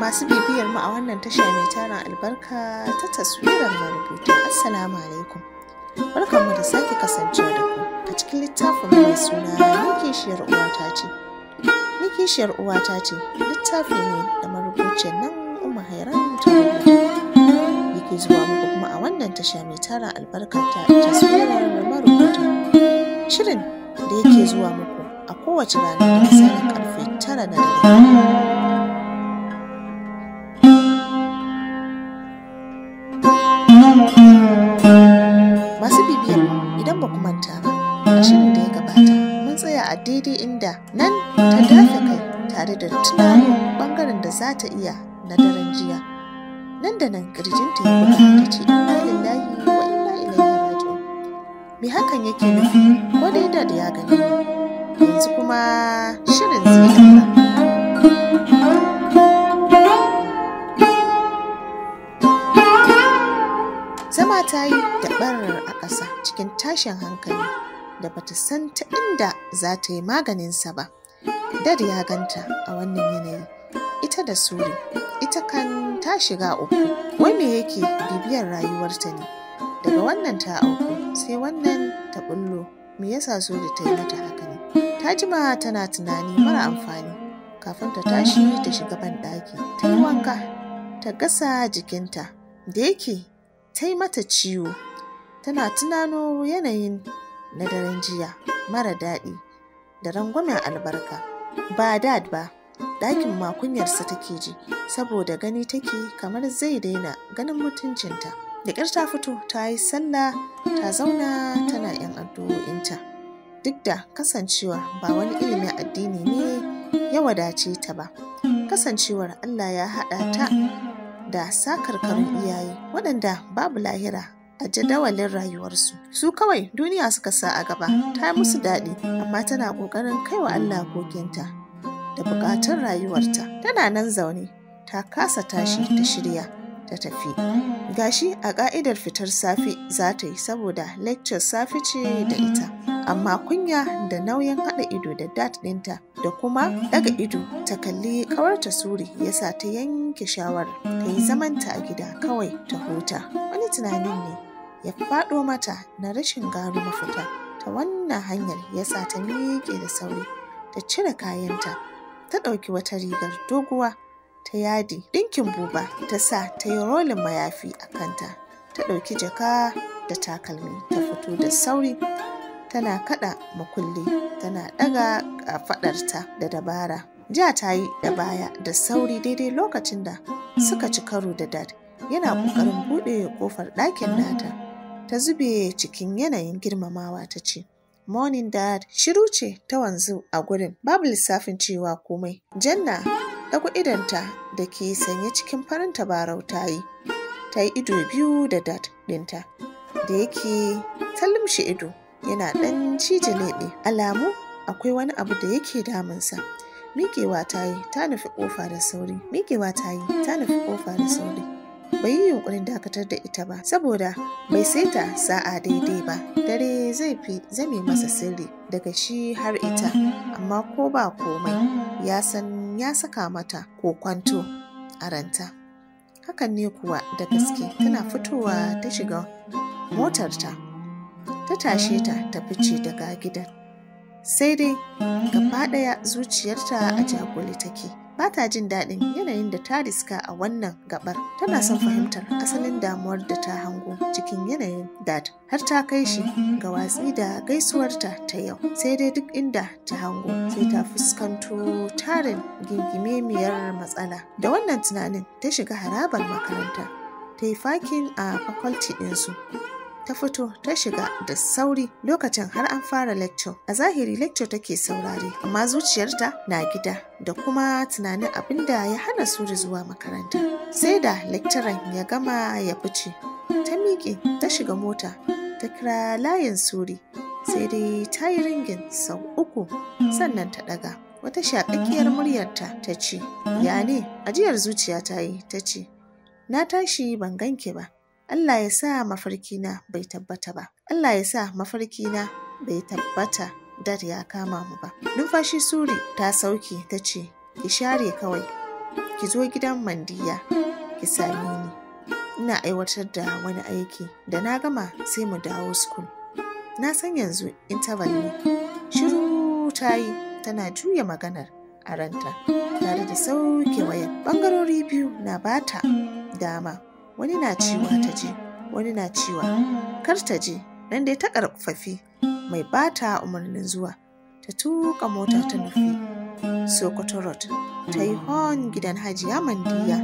Masu bibiyar mu a wannan tasha mai tarin albarka ta taswirar marubuta, Assalamu alaikum. Barkanmu da sake kasancewa da ku a cikin littafin mai suna Ni kishiyar uwata ce. Ni kishiyar uwata ce littafi ne da marubuciyar nan Umma Hairan ta rubuta. Yake zuwa muku kuma a wannan tasha mai tarin albarka ta taswirar marubuta. Shirin da yake zuwa muku a kowace rana da misalin karfe 9 na dare. Masu bibiyar idan ba ku manta ba, a shirin da ya gabata mun tsaya a daidai inda nan ta dafe kai tare da tunanin bangaren da za ta iya na daren jiya. Nan da nan kirjinta ya buga ta ce inna lillahi wa inna ilaihi raji'un. Me hakan yake nufi? Ko dai da ya gani ne? Yanzu kuma shirin zai daura. Zama ta yi da ɓarar a ƙasa cikin tashin hankali da bata san ta inda za ta yi maganinsa ba. Dad ya ganta a wannan yanayi, ita da Suri, ita kan ta shiga uku. Wai me yake bibiyar rayuwarta ne? Daga wannan ta auku sai wannan ta bullo. Me yasa Suri ta yi mata haka ne? Ta jima tana tunani mara amfani kafin ta tashi ta shiga banɗaki. Ta yi wanka, ta gasa jikinta da yake ta yi mata ciwo. Tana tunano yanayin na daren jiya mara daɗi da rangwamen albarka. Ba dad ba, ɗakin makunyarsa take ji saboda gani take kamar zai daina ganin mutuncinta. Da ƙyar ta fito ta yi sallah ta zauna tana 'yan addu'o'inta. Duk da kasancewar ba wani ilimin addini ne ya wadace ta ba, kasancewar Allah ya haɗa ta da sakarkarun iyaye waɗanda babu lahira a jadawalin rayuwarsu. Su kawai duniya suka sa a gaba. Ta musu daɗi amma tana ƙoƙarin kaiwa Allah kokinta da buƙatun rayuwarta. Tana nan zaune ta kasa tashi ta shirya ta tafi. Gashi a ƙa'idar fitar safe za ta yi saboda lecture safe ce da ita. Amma kunya da nauyin haɗa ido da dad ɗinta da kuma ɗaga ido ta kalli ƙawarta Suri yasa ta yanke shawarar ta yi zamanta a gida kawai ta huta. Wani tunanin ne ya faɗo mata na rashin gano mafita. Ta wannan hanyar yasa ta miƙe da sauri ta cire kayanta, ta ɗauki wata rigar doguwa ta yadi ɗinkin buba ta sa ta yi rolin mayafi a kanta. Ta ɗauki jaka da takalmi ta fito da sauri. Tana kaɗa makulli tana ɗaga kafaɗarta da dabara. Ja ta yi da baya da sauri daidai lokacin da suka ci karo da dad yana ƙoƙarin buɗe ƙofar ɗakin nata. Ta zube cikin yanayin girmamawa ta ce, "Morning dad." Shiru ce ta wanzu a gurin, babu lissafin cewa komai. Janna ɗago idonta da ke sanye cikin farin tabarau ta yi ido biyu da dad ɗinta da yake ta lumshe ido yana ɗan cije leɓe. Alamu akwai wani abu da yake damunsa. Miƙewa ta yi ta nufi ƙofa da sauri. Bai yi yunƙurin dakatar da ita ba saboda bai saita sa'a daidai ba. Dare zai fi zame masa sirri daga shi har ita, amma ko ba komai ya san ya saka mata kokwanto a ranta. Hakan ne kuwa da gaske. Tana fitowa ta shiga motarta ta tashe ta fice daga gidan. Sai dai gaba ɗaya zuciyarta a jagule take. Ba ta jin daɗin yanayin da ta riska a wannan gabar. Tana son fahimtar asalin damuwar da ta hango cikin yanayin dad har ta kai shi ga watsi da gaisuwarta ta yau. Sai dai duk inda ta hango sai ta fuskanto tarin gingimemiyar matsala. Da wannan tunanin ta shiga harabar makaranta. Ta yi fakin a faculty ɗinsu. Ta fito ta shiga da sauri lokacin har an fara lecture. A zahiri lecture take saurare amma zuciyarta na gida da kuma tunanin abin da ya hana Suri zuwa makaranta. Sai da lecturer ya gama ya fice, ta miƙe ta shiga mota ta kira layin Suri. Sai dai ta yi ringin sau 3 sannan ta ɗaga. Wata shaƙaƙƙiyar muryarta ta ce, "Ya ne?" Ajiyar zuciya ta yi ta ce, "Na tashi ban ganki ba. Allah ya sa mafarkina bai tabbata ba." Allah ya sa mafarkina bai tabbata dad ya kama mu ba. Numfashi Suri ta sauke ta ce, ki share kawai, ki zo gidan Mandiya ki same ni. Ina aiwatar da wani aiki, da na gama sai mu dawo school. Na san yanzu interval ne. Shiru ta yi tana juya maganar a ranta tare da sauke wayar. Ɓangarori biyu na bata dama, wani na cewa ta je, wani na cewa kar ta je. Nan dai ta ƙarfafi mai bata umarnin zuwa. Ta tuƙa mota ta nufi Sokoto Road. Ta yi hon gidan Hajiya Mandiya.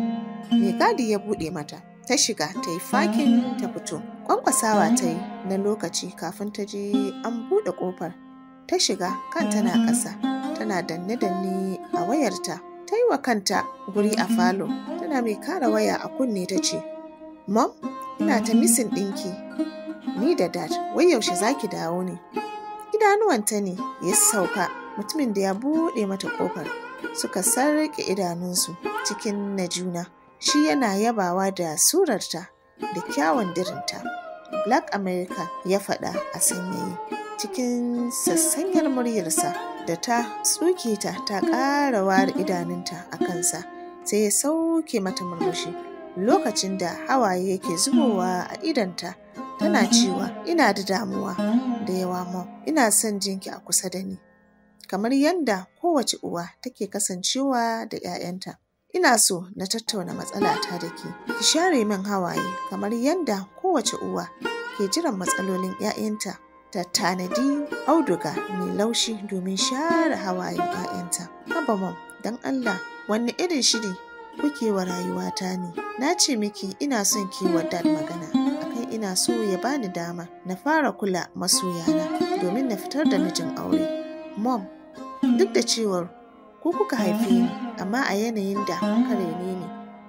Mai gadi ya buɗe mata. Ta shiga ta yi fakin ta fito. Kwankwasawa ta yi na lokaci kafin ta je an buɗe ƙofar. Ta shiga kanta na ƙasa. Tana danne-danne a wayarta. Ta yi wa kanta guri a falo. Tana mai kara waya a kunne ta ce, Mom, ina ta misin ɗinki. Ni da dad, wai yaushe za ki dawo ne? Idanuwanta ne ya sauka. Mutumin da ya buɗe mata ƙofar suka sarƙe idanunsu cikin na juna. Shi yana yabawa da surarta da kyawun dirinta. Black American ya faɗa a sanyaye cikin sassanyar muryarsa da ta tsuke ta ƙara ware idanunta a kansa. Sai ya sauke mata murmushi lokacin da hawaye yake zubowa a idanta. Tana cewa, ina da damuwa da yawa Mom, ina son jinki a kusa da ni. Kamar yadda kowace uwa take kasancewa da 'ya'yanta. Ina so na tattauna matsalata da ke. Ki share min hawaye kamar yadda kowace uwa ke jiran matsalolin 'ya'yanta. Ta tanadi auduga mai laushi domin share hawayen 'ya'yanta. Haba Mom, don Allah, wanne irin shiri kuke wa rayuwata ne? Na ce miki ina son ki wa dad magana. Akan ina so ya bani dama na fara kula masoyana domin na fitar da mijin aure. Mom, duk da cewar ku kuka haife ni, amma a yanayin da kuka rene ni,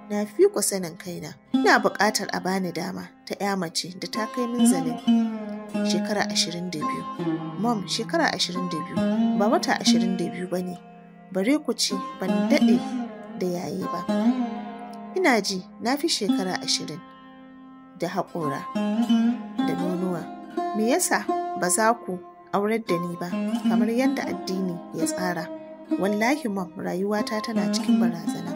na fi ku sanin kaina. Ina buƙatar a bani dama ta 'ya mace da ta kai minzalin shekara 22. Mom, shekara 22 ba wata 22 ba ne. Bare ku ce ban daɗe da yayi ba. Ina ji na fi shekara 20 da haƙora da nonuwa. Me yasa ba za ku aurar da ni ba kamar yadda addini ya tsara? Wallahi Mom, rayuwata tana cikin barazana.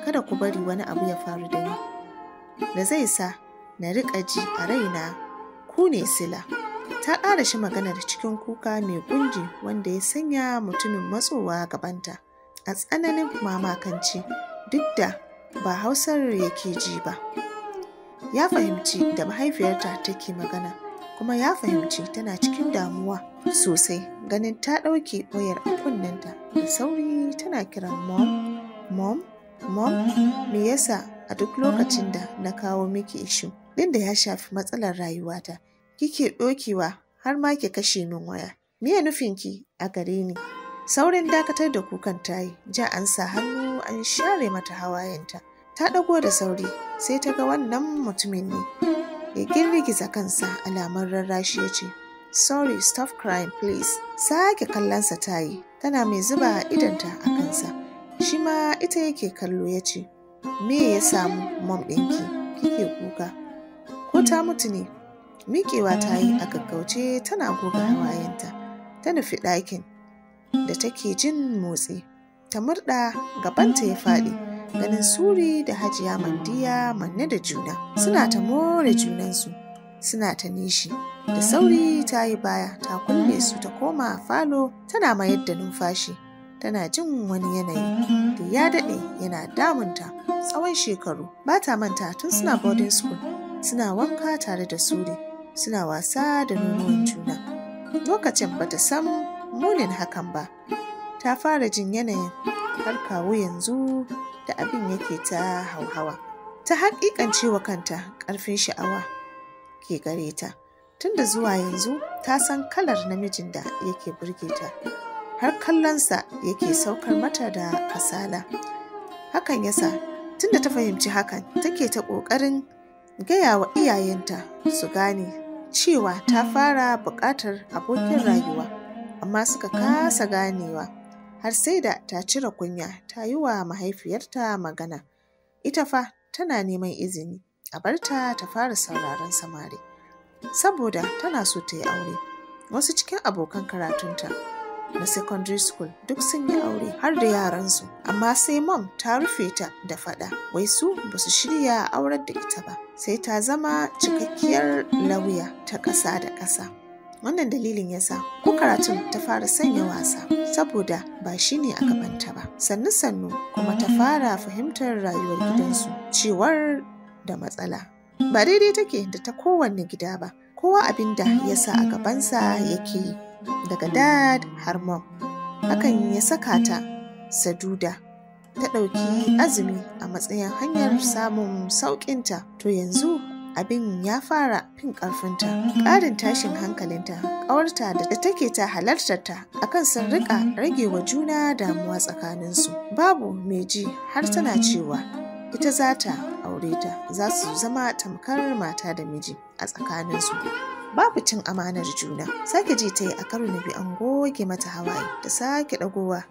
Kada ku bari wani abu ya faru da ni da zai sa na riƙa ji a raina ku ne sila. Ta ƙara shi maganar cikin kuka mai gunji wanda ya sanya mutumin matsowa gabanta a tsananin mamakanci, duk da ba Hausar yake ji ba. Ya fahimci da mahaifiyarta take magana, kuma ya fahimci tana cikin damuwa sosai ganin ta ɗauke wayar a kunnenta da sauri tana kiran Mom, Mom, Mom. Me yasa a duk lokacin da na kawo miki ishu ɗin da ya shafi matsalar rayuwata kike ɗokewa har ma ki kashe min waya? Me nufinki a gare ni? Saurin dakatar da kukan tayi, ja an sa hannu an share mata hawayenta. Ta ɗago da sauri sai ta ga wannan mutumin ne. Ya girgiza kansa alamar rarrashi ya ce, Sorry, stop crying please. Sake kallonsa ta yi, tana mai zuba idanta a kansa. Shi ma ita yake kallo ya ce, Me ya samu Mom ɗinki kike kuka? Ko ta mutu ne? Miƙewa ta yi a gaggauce tana goga hawayenta. Ta nufi ɗakin da take jin motsi. Ta murɗa gabanta ya faɗi. Ganin Suri da Hajiya Mandiya manne da juna. Suna ta more junansu. Suna ta nishi. Da sauri ta yi baya ta kulle su ta koma falo tana mayar da numfashi. Tana jin wani yanayi da ya daɗe yana damunta tsawon shekaru. Ba ta manta tun suna boarding school. Suna wanka tare da Suri. Suna wasa da nonuwan juna. Lokacin bata san munin hakan ba. Ta fara jin yanayin har kawo yanzu da abin yake ta hauhawa. Ta haƙiƙance wa kanta ƙarfin sha'awa ke gare ta. Tunda zuwa yanzu ta san kalar namijin da yake burge ta. Har kallonsa yake saukar mata da kasala. Hakan yasa tunda ta fahimci hakan take ta ƙoƙarin gaya wa iyayenta su gane cewa ta fara buƙatar abokin rayuwa, amma suka kasa ganewa. Har sai da ta cire kunya ta yi wa mahaifiyarta magana. Ita fa tana neman izini a barta ta fara sauraron samari, saboda tana so ta yi aure. wasu cikin abokan karatunta na secondary school duk sun yi aure har da yaransu, amma sai mom ta rufe ta da faɗa wai su ba su shirya aurar da ita ba sai ta zama cikakkiyar lauya ta ƙasa da ƙasa. Wannan dalilin yasa ko karatun ta fara sanya wasa saboda ba shi ne a gabanta ba. Sannu kuma ta fara fahimtar rayuwar gidansu cewar da matsala. Ba daidai take da ta kowanne gida ba, kowa abin da ya sa a gabansa yake yi, daga dad har mom. Hakan ya saka ta saduda ta ɗauki azumi a matsayin hanyar samun sauƙinta. To yanzu abin ya fara fin ƙarfinta. Ƙarin tashin hankalinta ƙawarta da take ta halartarta akan sun riƙa rage wa juna damuwa tsakaninsu. Babu mai ji har tana cewa ita za ta aure ta, za su zama tamkar mata da miji a tsakaninsu. Babu cin amanar juna. Sake ji ta yi a karo na biyu an goge mata hawaye ta sake ɗagowa.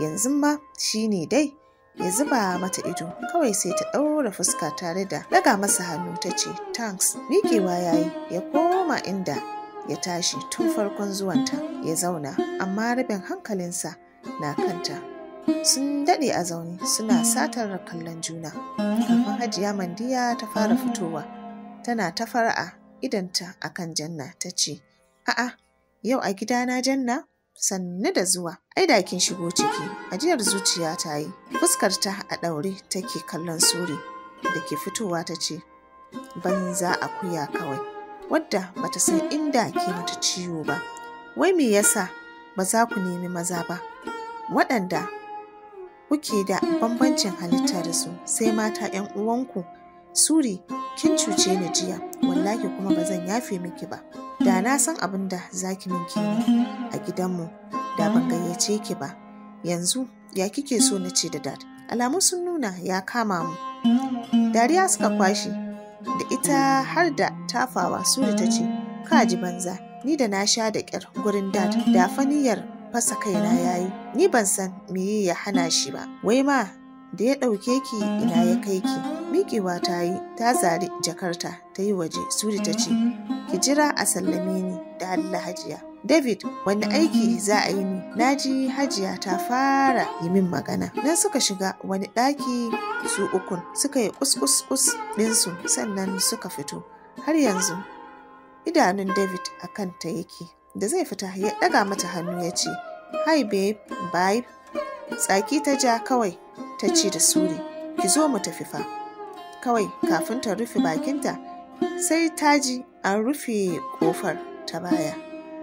Yanzu ma shi ne dai ya zuba mata ido, kawai sai ta ɗaura fuska tare da ɗaga masa hannu ta ce thanks. Miƙewa ya yi ya koma inda ya tashi tun farkon zuwanta ya zauna, amma rabin hankalinsa na kanta. Sun daɗe a zaune suna satar kallon juna kafin Hajiya Mandiya ta fara fitowa, tana ta fara'a idanta akan Janna ta ce, a'a yau a gidana Janna? Sannu da zuwa, ai da kin shigo ciki. Ajiyar zuciya ta yi, fuskarta a ɗaure take kallon Suri da ke fitowa ta ce, banza akuya kawai, wadda bata san inda ke mata ciwo ba. Wai me yasa ba za ku nemi maza ba waɗanda kuke da bambancin halitta da su, sai mata 'yan uwanku? Suri, kin cuce ni jiya, wallahi kuma ba zan yafe miki ba. Da na san abin da za ki min kenan a gidanmu da ban gayyace ki ba. Yanzu ya kike so na ce da dad? Alamu sun nuna ya kama mu. Dariya suka kwashe da ita har da tafawa. Suri ta ce, ka ji banza, ni da na sha da ƙyar gurin dad da faniyar fasa kaina yayi. Ni ban san me ya hana shi ba. Wai ma da ya ɗauke ki ina ya kai ki? Miƙewa ta yi ta zari jakarta ta yi waje. Suri ta ce, ki jira a sallame ni da Allah Hajiya. David, wani aiki za a yi ni? Na ji Hajiya ta fara yi min magana. Nan suka shiga wani ɗaki su ukun suka yi kus ɗinsu sannan suka fito. Har yanzu idanun David a kanta yake. Da zai fita ya ɗaga mata hannu ya ce, hi babe, bye. Tsaki ta ja kawai ta ce da Suri, ki zo mu tafi fa. Kawai kafin ta rufe bakinta sai ta ji an rufe ƙofar ta baya.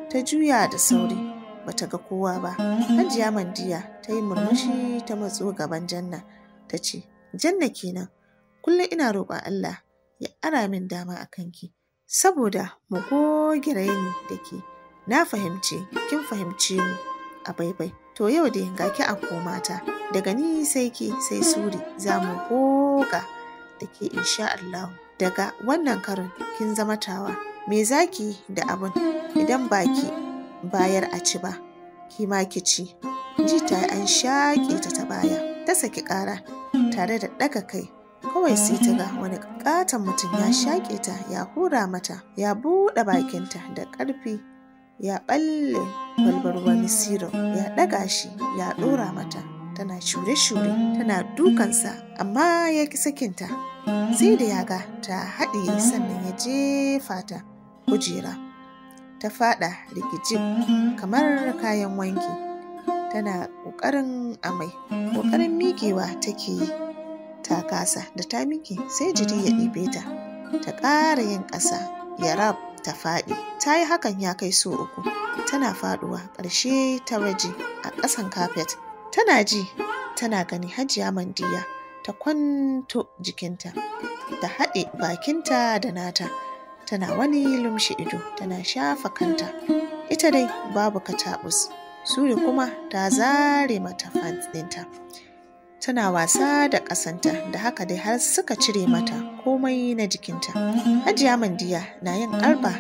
Ta juya da sauri bata ga kowa ba. Hajiya Mandiya ta yi murmushi ta matso gaban Janna ta ce, Janna kenan, kullum ina roƙon Allah ya ara min dama a kanki saboda mu goge raini da ke. Na fahimce kin fahimce mu a baibai. To yau dai ga ki a komata, daga ni sai ki sai Suri za mu goga da ke insha Allah. Daga wannan karin kin zama tawa. Me zaki da abun idan baki bayar a ci ba, ki ma ki ci. Ji ta an shaƙe ta baya, ta saki ƙara tare da ɗaga kai. Kawai sai ta ga wani ƙaton mutum ya shaƙe ta, ya hura mata, ya buɗe bakinta da ƙarfi, ya ɓalle kwalbar wani sirop, ya ɗaga shi ya ɗora mata. Tana shure-shure tana dukansa, amma ya ƙi sakinta. Sai da ya ga ta haɗiye sannan ya jefa ta kujera. Ta faɗa rigijib kamar kayan wanki. Tana ƙoƙarin amai, ƙoƙarin miƙewa take yi. Ta kasa, da ta miƙe sai jiri ya ɗibe ta. Ta ƙara yin ƙasa ya rab ta faɗi. Ta yi hakan ya kai so 3. Tana faɗuwa ƙarshe ta waje a ƙasan kafet. Tana ji tana gani Hajiya Mandiya ta kwanto jikinta, ta haɗe bakinta da nata, tana wani lumshe ido tana shafa kanta. Ita dai babu kataɓus. Suri kuma ta zare mata pants ɗinta, tana wasa da ƙasanta. Da haka dai har suka cire mata komai na jikinta. Hajiya Mandiya na yin arba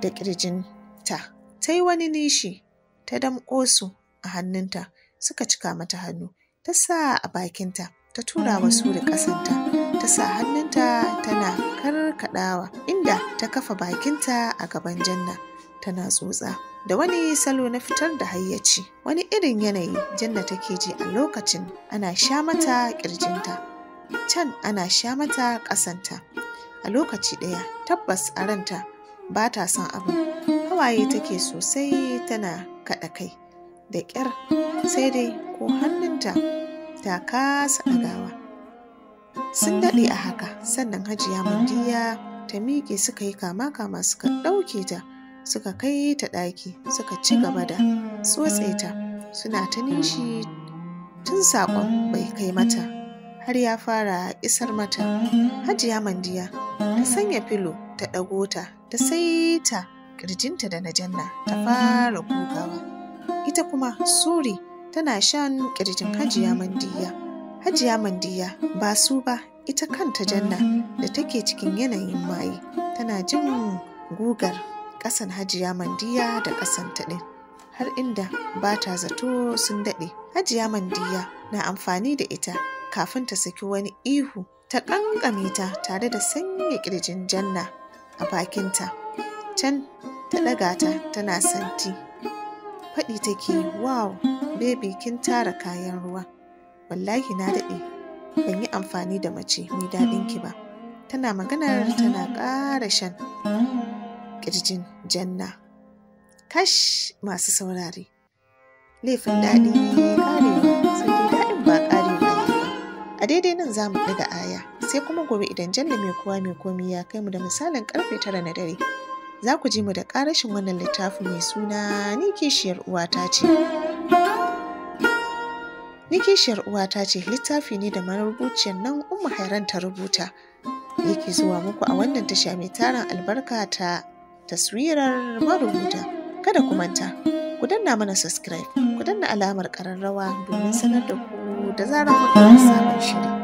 da ƙirjinta. Ta yi wani nishi, ta damƙo su a hannunta, suka cika mata hannu. Ta sa a bakinta, ta tura wa Suri ƙasanta, ta sa hannunta tana karkaɗawa inda ta kafa bakinta a gaban Janna tana tsotsa. da wani salo na fitar da hayyaci. Wani irin yanayi Janna take ji a lokacin. Ana sha mata ƙirjinta, can ana sha mata ƙasanta. A lokaci ɗaya tabbas a ranta ba ta son abin. Hawaye take sosai tana kaɗa kai da ƙyar, sai dai ko hannunta ta kasa ɗagawa. Sun daɗe a haka sannan Hajiya Mandiya ta miƙe suka yi kama suka ɗauke ta suka kai ta ɗaki suka ci gaba da tsotse ta suna ta nishi tun saƙon bai kai mata har ya fara isar mata. Hajiya Mandiya ta sanya filo ta ɗago ta ta saita ƙirjinta da na Janna ta fara gugawa. Ita kuma Suri tana shan ƙirjin Hajiya Mandiya. Hajiya Mandiya ba su ba, ita kanta Janna da take cikin yanayin maye tana jin gugar ƙasan Hajiya Mandiya da ƙasan ta ɗin har inda ba ta zato sun daɗe. Hajiya Mandiya na amfani da ita kafin ta saki wani ihu ta ƙanƙame ta tare da sanya ƙirjin Janna a bakinta. Can ta ɗaga ta tana santi. Faɗi take, wow, baby kin tara kayan ruwa. Wallahi na daɗe ban yi amfani da mace mai daɗinki ba. Tana maganar tana ƙara shan ƙirjin Janna. Kash masu saurare, laifin daɗi ƙarewa sai dai daɗin ba ƙarewa ba. A daidai nan za mu ɗaga aya sai kuma gobe idan Janna mai kowa mai komi ya kai mu da misalin ƙarfe 9 na dare. Za ku ji mu da ƙarashin wannan littafi mai suna Ni kishiyar uwata ce. Ni kishiyar uwata ce littafi ne da marubuciyar nan Ummu Hairan ta rubuta. Yake zuwa muku a wannan tasha mai tarin albarka ta Taswirar Marubuta. Kada ku manta, ku danna mana subscribe, ku danna alamar ƙararrawa domin sanar da ku da zarar mun ɗaura sabon shiri.